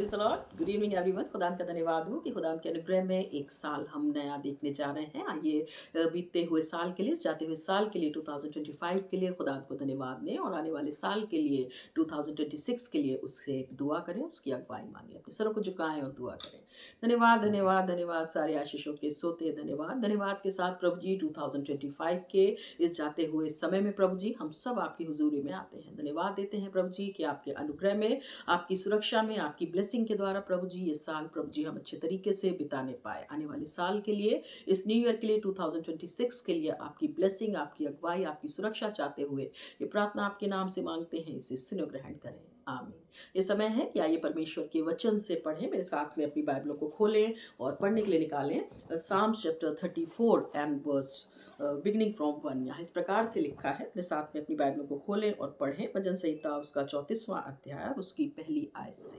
Praise the Lord, good evening everyone. खुदा का धन्यवाद हो कि खुदा के अनुग्रह में एक साल हम नया देखने जा रहे हैं। आइए बीतते हुए साल के लिए, जाते हुए साल के लिए 2025 के लिए खुदा को धन्यवाद दें और आने वाले साल के लिए 2026 के लिए उससे दुआ करें, उसकी अगुवाई मांगें, अपने सरों को झुकाएं और दुआ करें। धन्यवाद धन्यवाद धन्यवाद, सारे आशीषों के सोते धन्यवाद धन्यवाद के साथ प्रभु जी 2025 के इस जाते हुए समय में प्रभु जी हम सब आपकी हुजूरी में आते हैं। धन्यवाद देते हैं प्रभु जी कि आपके अनुग्रह में, आपकी सुरक्षा में, आपकी ब्लेसिंग के द्वारा प्रभु जी ये साल प्रभु जी हम अच्छे तरीके से बिताने पाए। आने वाले साल के लिए, इस न्यू ईयर के लिए 2026 के लिए आपकी ब्लेसिंग, आपकी अगुवाई, आपकी सुरक्षा चाहते हुए ये प्रार्थना आपके नाम से मांगते हैं, इसे सुनो ग्रहण करें, आमीन। ये समय है कि आइए परमेश्वर के वचन से पढ़ें। मेरे साथ में अपनी बाइबलों को खोलें और पढ़ने के लिए निकालें Psalms chapter 34 and verse beginning from 1। यहाँ इस प्रकार से लिखा है, अपने साथ में अपनी बाइबलों को खोलें और पढ़ें भजन संहिता उसका 34वां अध्याय और उसकी पहली आयत से।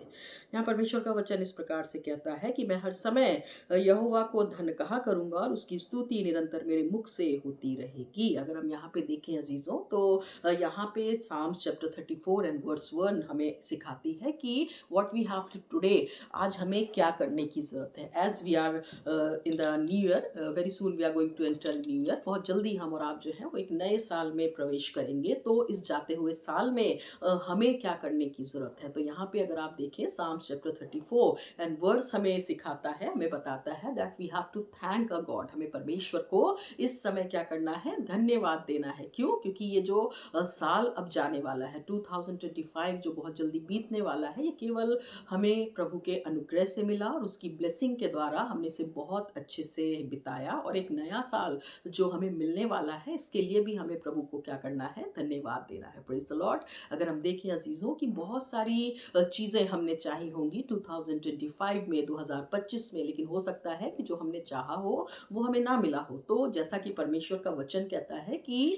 यहाँ परमेश्वर का वचन इस प्रकार से कहता है कि मैं हर समय यहोवा को धन्य कहा करूंगा और उसकी स्तुति निरंतर मेरे मुख से होती रहेगी। अगर हम यहाँ पे देखें अजीजों, तो यहाँ पे साम्स चैप्टर 34 एंड वर्स 1 हमें सिखाती है कि what we have to today, आज हमें क्या करने की जरूरत है। As we are in the new year, very soon we are going to enter new year. बहुत जल्दी हम और आप जो है वो एक नए साल में प्रवेश करेंगे। तो इस जाते हुए साल में हमें क्या करने की जरूरत है। तो यहाँ पे अगर आप देखें साम्स चैप्टर 34 एंड वर्स हमें सिखाता है, हमें बताता है that we have to thank a God. हमें परमेश्वर को इस समय क्या करना है, धन्यवाद देना है। क्यों? क्योंकि ये जो साल अब जाने वाला है 2025, जो बहुत जल्दी बीतने वाला है, ये केवल हमें प्रभु के अनुग्रह से मिला और उसकी ब्लेसिंग के द्वारा हमने इसे बहुत अच्छे से बिताया। और एक नया साल जो हमें मिलने वाला है, इसके लिए भी हमें प्रभु को क्या करना है, धन्यवाद देना है। Praise the Lord. अगर हम देखें अजीजों की बहुत सारी चीज़ें हमने चाही होंगी 2025 में, 2025 में, लेकिन हो सकता है कि जो हमने चाहा हो वो हमें ना मिला हो। तो जैसा कि परमेश्वर का वचन कहता है कि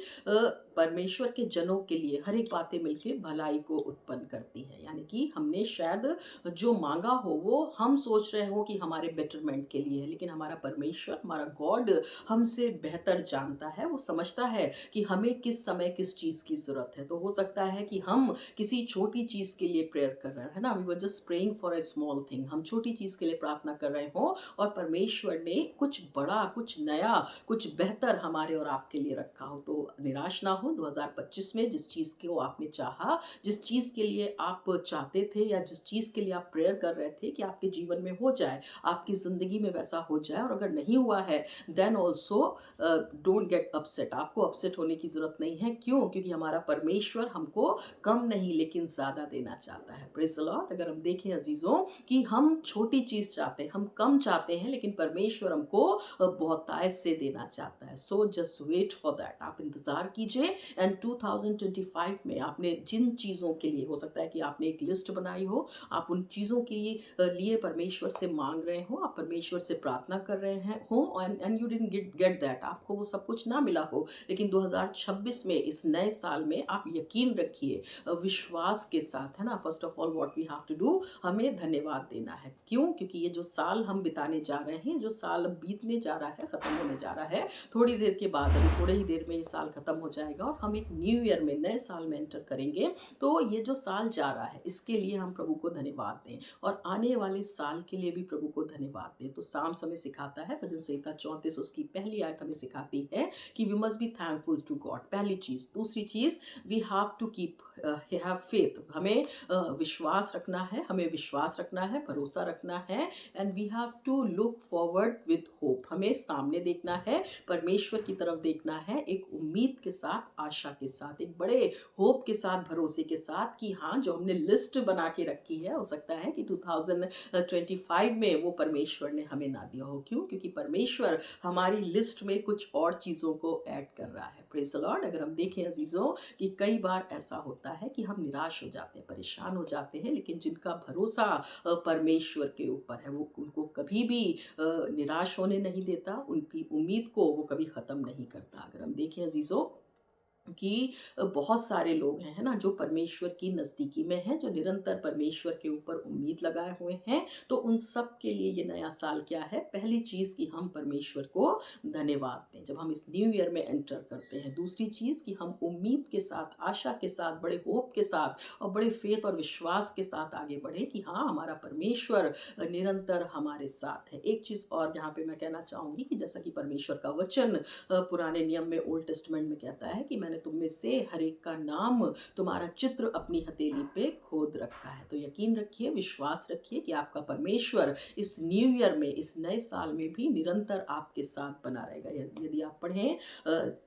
परमेश्वर के जनों के लिए हर एक बातें मिलके भलाई को उत्पन्न करती है। यानी कि हमने शायद जो मांगा हो वो हम सोच रहे हो कि हमारे बेटरमेंट के लिए है, लेकिन हमारा परमेश्वर, हमारा गॉड हमसे बेहतर जानता है। वो समझता है कि हमें किस समय किस चीज़ की ज़रूरत है। तो हो सकता है कि हम किसी छोटी चीज़ के लिए प्रेयर कर रहे हैं, है ना, we were just praying for a small thing. हम छोटी चीज़ के लिए प्रार्थना कर रहे हो और परमेश्वर ने कुछ बड़ा, कुछ नया, कुछ बेहतर हमारे और आपके लिए रखा हो। तो निराश ना हो 2025 में। जिस चीज़ को आपने चाहा, जिस चीज़ के लिए आप चाहते थे या जिस चीज़ के लिए आप प्रेयर कर रहे थे कि आपके जीवन में हो जाए, आपकी ज़िंदगी में वैसा हो जाए, और अगर नहीं हुआ है then also don't get upset. आपको अपसेट होने की ज़रूरत नहीं है। क्यों? क्योंकि हमारा परमेश्वर हमको कम नहीं लेकिन ज़्यादा देना चाहता है। Praise the Lord. अगर हम देखें अजीज़ों कि हम छोटी चीज़ चाहते हैं, हम कम चाहते हैं, लेकिन परमेश्वर हमको बहुतायत से देना चाहता है। So just wait for that. आप इंतज़ार कीजिए। एंड 2025 में आपने जिन चीज़ों के लिए, हो सकता है कि आपने एक लिस्ट बनाई हो, आप उन चीज़ों के लिए परमेश्वर से मांग रहे हो, आप परमेश्वर से प्रार्थना कर रहे हैं हो, and you didn't get that, आपको वो सब कुछ ना मिला हो, लेकिन 2026 में, इस नए साल में, आप यकीन रखिए विश्वास के साथ, है ना, first of all what we have to do, हमें धन्यवाद देना है। क्यों? क्योंकि ये जो साल हम बिताने जा रहे हैं, जो साल बीतने जा रहा है, खत्म होने जा रहा है, थोड़ी देर के बाद, अभी थोड़े ही देर में ये साल खत्म हो जाएगा और हम एक न्यू ईयर में, नए साल में एंटर करेंगे। तो ये जो साल जा रहा है, इसके लिए हम प्रभु को धन्यवाद दें और आने वाले साल के लिए भी प्रभु को धन्यवाद दें। तो साम्स हमें सिखाता है, भजन संहिता 34 उसकी पहली आयत हमें सिखाती है कि we must be thankful to God. पहली चीज़। दूसरी चीज़, we have to keep have faith. हमें विश्वास रखना है, हमें विश्वास रखना है, भरोसा रखना है। And we have to look forward with hope. हमें सामने देखना है, परमेश्वर की तरफ देखना है, एक उम्मीद के साथ, आशा के साथ, एक बड़े होप के साथ, भरोसे के साथ कि हाँ, जो हमने लिस्ट बना के रखी है, हो सकता है कि 2025 में वो परमेश्वर ने हमें ना दिया हो। क्यों? क्योंकि परमेश्वर हमारी लिस्ट में कुछ और चीज़ों को ऐड कर रहा है। Praise the Lord. अगर हम देखें अजीज़ों कि कई बार ऐसा होता है कि हम निराश हो जाते हैं, परेशान हो जाते हैं, लेकिन जिनका भरोसा परमेश्वर के ऊपर है, वो उनको कभी भी निराश होने नहीं देता, उनकी उम्मीद को वो कभी ख़त्म नहीं करता। अगर हम देखें अजीज़ों कि बहुत सारे लोग हैं, है ना? जो परमेश्वर की नज़दीकी में हैं, जो निरंतर परमेश्वर के ऊपर उम्मीद लगाए हुए हैं। तो उन सब के लिए ये नया साल क्या है? पहली चीज़ कि हम परमेश्वर को धन्यवाद दें, जब हम इस न्यू ईयर में एंटर करते हैं। दूसरी चीज़ कि हम उम्मीद के साथ, आशा के साथ, बड़े होप के साथ और बड़े फ़ेथ और विश्वास के साथ आगे बढ़ें कि हाँ, हमारा परमेश्वर निरंतर हमारे साथ है। एक चीज़ और यहाँ पे मैं कहना चाहूँगी कि जैसा कि परमेश्वर का वचन पुराने नियम में ओल्ड टेस्टमेंट में कहता है कि मैंने तुम में से हर एक का नाम, तुम्हारा चित्र अपनी हथेली पे खोद रखा है। तो यकीन रखिए, विश्वास रखिए कि आपका परमेश्वर इस न्यू ईयर में, इस नए साल में भी निरंतर आपके साथ बना रहेगा। यदि आप पढ़ें,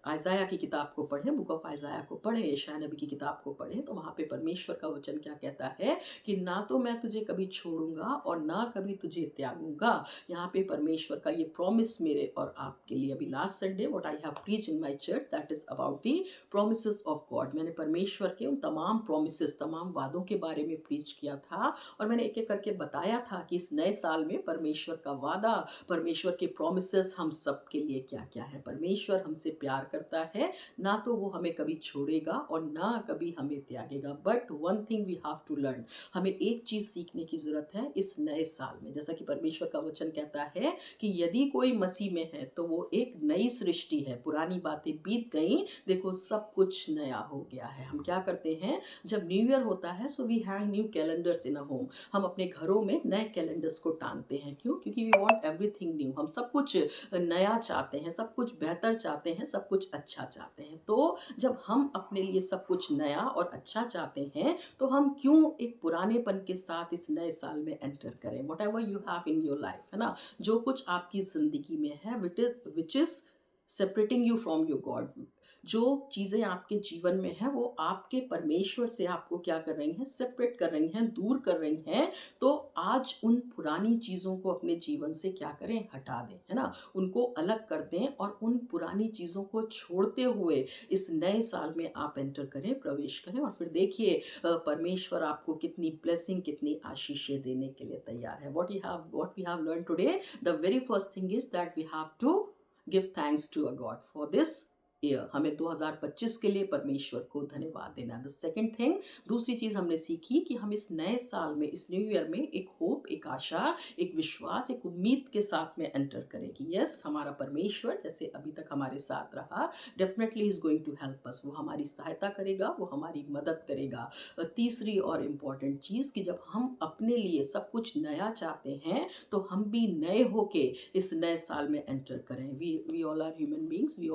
आइज़ाया की किताब को पढ़ें, बुक ऑफ आइज़ाया को पढ़ें, यशायाह नबी की किताब को पढ़ें, तो वहाँ पे परमेश्वर का वचन क्या कहता है कि ना तो मैं तुझे कभी छोड़ूँगा और ना कभी तुझे त्यागूँगा। यहाँ पे परमेश्वर का ये प्रॉमिस मेरे और आपके लिए, अभी last Sunday what I have preached in my church, that is about the promises of God. मैंने परमेश्वर के उन तमाम प्रॉमिसेस, तमाम वादों के बारे में प्रीच किया था और मैंने एक एक करके बताया था कि इस नए साल में परमेश्वर का वादा, परमेश्वर के प्रॉमिसेस हम सब के लिए क्या क्या है। परमेश्वर हमसे प्यार करता है, ना तो वो हमें कभी छोड़ेगा और ना कभी हमें त्यागेगा। But one thing we have to learn, हमें एक चीज़ सीखने की ज़रूरत है इस नए साल में। जैसा कि परमेश्वर का वचन कहता है कि यदि कोई मसीह में है तो वो एक नई सृष्टि है, पुरानी बातें बीत गईं, देखो सब कुछ नया हो गया है। हम क्या करते हैं जब न्यू ईयर होता है, so we hang new calendars in a home. हम अपने घरों में नए कैलेंडर्स को टांगते हैं। क्यों? क्योंकि वी वांट एवरीथिंग न्यू। हम सब कुछ नया चाहते हैं, सब कुछ बेहतर चाहते हैं, सब कुछ अच्छा चाहते हैं। तो जब हम अपने लिए सब कुछ नया और अच्छा चाहते हैं, तो हम क्यों एक पुरानेपन के साथ इस नए साल में एंटर करें। What ever you have in your life, है ना? जो कुछ आपकी ज़िंदगी में है, which is separating you from your God, जो चीज़ें आपके जीवन में हैं वो आपके परमेश्वर से आपको क्या कर रही हैं, सेपरेट कर रही हैं, दूर कर रही हैं। तो आज उन पुरानी चीज़ों को अपने जीवन से क्या करें, हटा दें, है ना? उनको अलग कर दें और उन पुरानी चीज़ों को छोड़ते हुए इस नए साल में आप एंटर करें, प्रवेश करें और फिर देखिए परमेश्वर आपको कितनी ब्लेसिंग, कितनी आशीषें देने के लिए तैयार है। What we have learn today, the very first thing is that we have to give thanks to a God for this year. हमें 2025 के लिए परमेश्वर को धन्यवाद देना। द सेकंड थिंग, दूसरी चीज हमने सीखी कि हम इस नए साल में, इस न्यू ईयर में एक होप, एक आशा, एक विश्वास, एक उम्मीद के साथ में एंटर करें कि यस, हमारा परमेश्वर जैसे अभी तक हमारे साथ रहा, definitely is going to help us. वो हमारी सहायता करेगा, वो हमारी मदद करेगा। तीसरी और इम्पॉर्टेंट चीज़ कि जब हम अपने लिए सब कुछ नया चाहते हैं, तो हम भी नए होके इस नए साल में एंटर करें। We all are human beings, we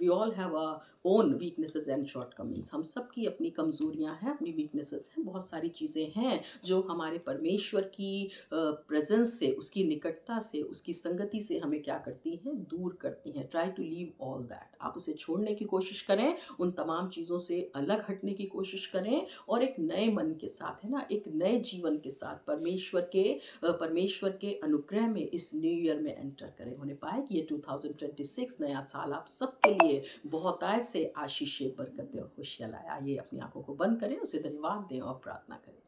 all have a own weaknesses and shortcomings. हम सबकी अपनी कमजोरियां हैं, अपनी वीकनेसेस हैं, बहुत सारी चीज़ें हैं जो हमारे परमेश्वर की प्रेजेंस से, उसकी निकटता से, उसकी संगति से हमें क्या करती हैं, दूर करती हैं। Try to leave all that. आप उसे छोड़ने की कोशिश करें, उन तमाम चीज़ों से अलग हटने की कोशिश करें और एक नए मन के साथ, है ना, एक नए जीवन के साथ परमेश्वर के अनुग्रह में इस न्यू ईयर में एंटर करें। होने पाए कि ये 2026 नया साल आप सबके लिए बहुतायत से आशीषें, बरकतें और खुशियाँ लाए। आइए अपनी आंखों को बंद करें, उसे धन्यवाद दें और प्रार्थना करें।